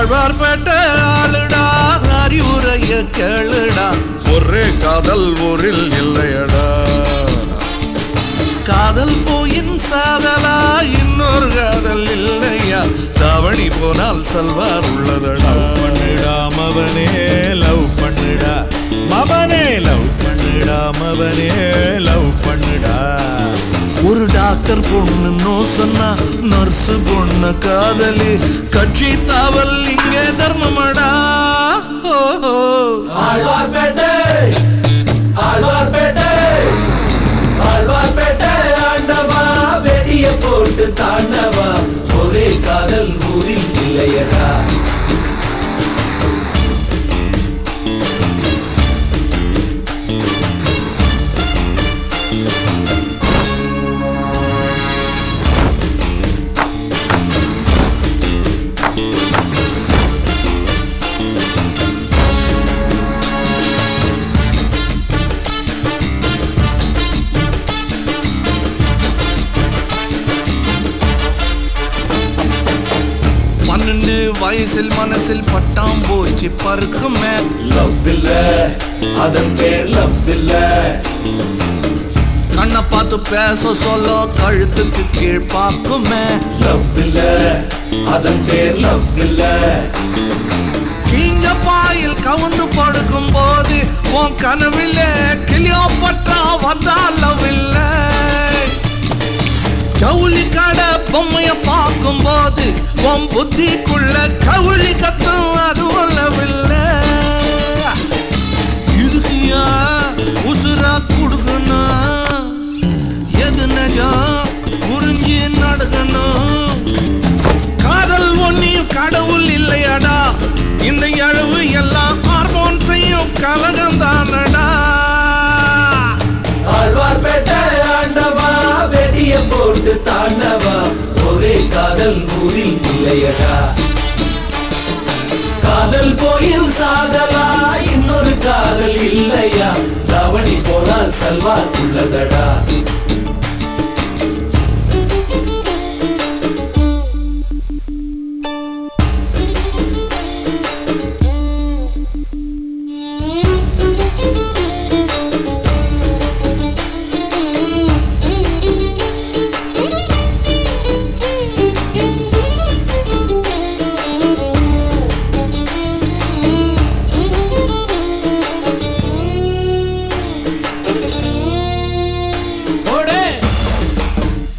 ஆழ்வார்பேட்டை ஆளுடா அறிவுரைய கேளுடா ஒரே காதல் ஊரில் இல்லையடா காதல் போயின் சாதலா இன்னொரு காதல் இல்லையா தாவணி போனால் சல்வார் உள்ளதடா பண்ணுடா மவனே லவ் பண்ணுடா மவனே லவ் பண்ணுடா மவனே லவ் பண்ணுடா ஒரு டாக்டர் பொண்ணு நோ சொன்னா நர்ஸ் பொண்ணு காதலி கட்சி தாவல் இங்கே தர்மமடா ஆழ்வார்பேட்டை ஆழ்வார்பேட்டை ஆழ்வார்பேட்டை ஆண்டவா வெடிய போட்டு தாண்டவா ஒரே காதல் ஊரில் இல்லையடா வயசில் மனசில் பட்டாம் போச்சு பருக்குமே லவ் இல்ல அதன் பேர் லவ் இல்ல கண்ணை பார்த்து பேச சொல்ல கழுத்துக்கு கீழ் பார்க்குமே லவ் இல்ல அதன் பேர் லவ் இல்ல கீஞ்ச பாயில் கவுந்து படுக்கும் போது உன் கனவில்ல கிளியோபட்ரா வந்தா லவ் இல்ல ஜவுளி கடை பொம்மைய பார்க்கும் போது உன் புத்திக்குள்ள கவுளி கத்தும் அது லவ்வில்ல இதுக்கு உசுரா கொடுக்கணும் எது நகம் புரிஞ்சு நடக்கணும் காதல் ஒன்னியும் கடவுள் இல்லையாடா இந்த எழுவு எல்லாம் ஹார்மோன் செய்யும் கலகம் தானடா ஆழ்வார்பேட்டை ஆண்டவா வெடிய போட்டு தாண்டவா ஒரே காதல் ஊரில் இல்லையடா காதல் போயில் சாதலா இன்னொரு காதல் இல்லையா தாவணி போனால் சல்வார் உள்ளதடா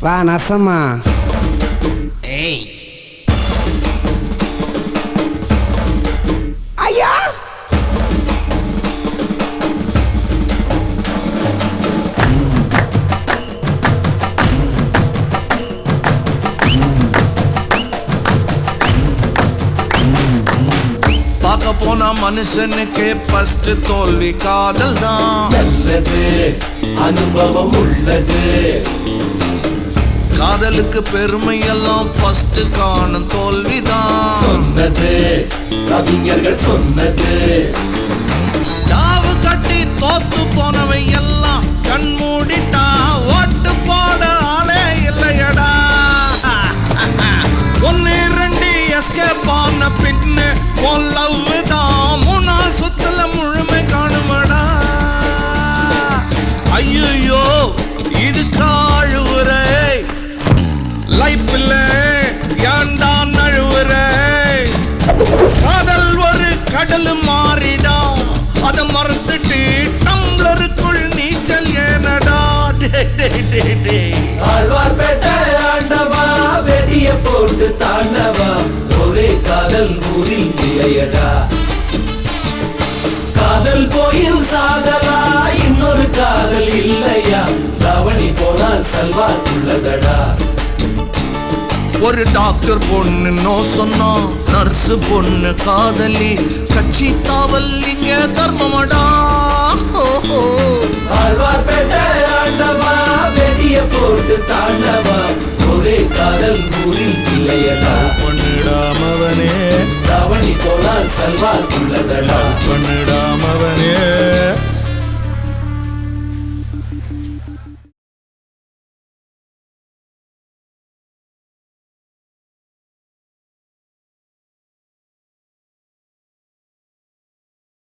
வா நர்சம்மா ஏய் ஐயா பார்க்க போனா மனுஷனுக்கு ஃபர்ஸ்ட் தோல்வி காதல் தான் நல்லது அனுபவம் உள்ளது காதலுக்கு பெருமை எல்லாம் ஃபர்ஸ்ட் காணும் தோல்விதான் சொன்னது கவிஞர்கள் சொன்னது தாவு கட்டி தோத்து போனவை எல்லாம் கண் மூடிட்டா ஓட்டு போட ஆளே இல்லையடா ஒன்னு ரெண்டு எஸ்கேப் ஆன பின்னு உன் லவ் தான் மூணாள் சுத்தல முழுமை காணுமடா ஐயோ இது காழுவுரை லைஃப்ல ஏண்டா நழுவுற காதல் ஒரு கடல் மாறிடா அத மறந்துட்டு டம்ளருக்குள் நீச்சல் ஏனடா ஆழ்வார்பேட்டை ஆண்டவா வெடிய போட்டு தாண்டவா ஒரே காதல் ஊரில் இல்லையடா காதல் போயில் சாதலா இன்னொரு காதல் இல்லையா தாவணி போனால் சல்வார் உள்ளதடா ஒரு டாக்டர் பொண்ணு நோ சொன்னா நர்ஸ் பொண்ணு காதலி கட்சி தாவல் இங்க தர்மமடா ஆழ்வார்பேட்டை ஆண்டவா வெடிய போட்டு தாண்டவா ஒரே காதல் ஊரில் இல்லையடா பண்ணுடா மவனே தாவணி போனால் சல்வார் உள்ளதடா பண்ணுடா மவனே